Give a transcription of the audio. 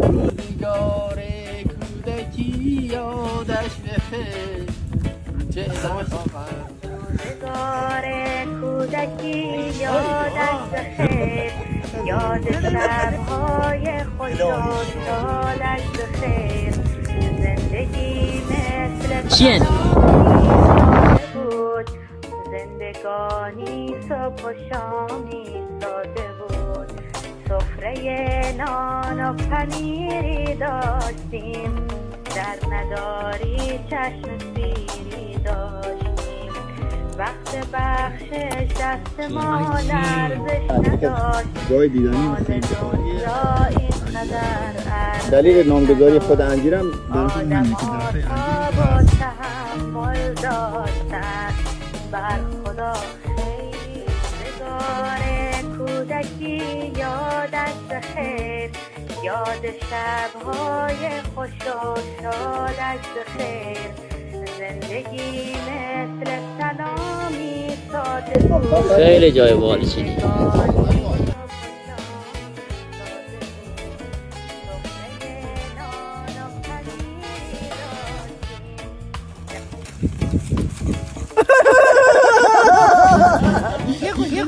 روزگار کودکی یادش بخیر چه روزگار کودکی یادش بخیر یاد شب‌های خوش و شادش بخیر زندگی مثل چیه؟ بود زندگانی صبح و شامی ساده بود سفره نان و پنیری داشتیم در نداری چشم سیری داشتیم وقت بخشش دست ما لرزش نداشت جای دیدنی مال خیلی دنیا اینقدر ارزش دلیل نامگذاری خود انجیرم آدم ها تاب و تحمل داشتن بر خدا خیلی روزگار کودکی یادش بخیر یاد شب‌های خوش و شادش بخیر زندگی مثل سلامی ساده بود خیلی جای باحالی چیدی. یه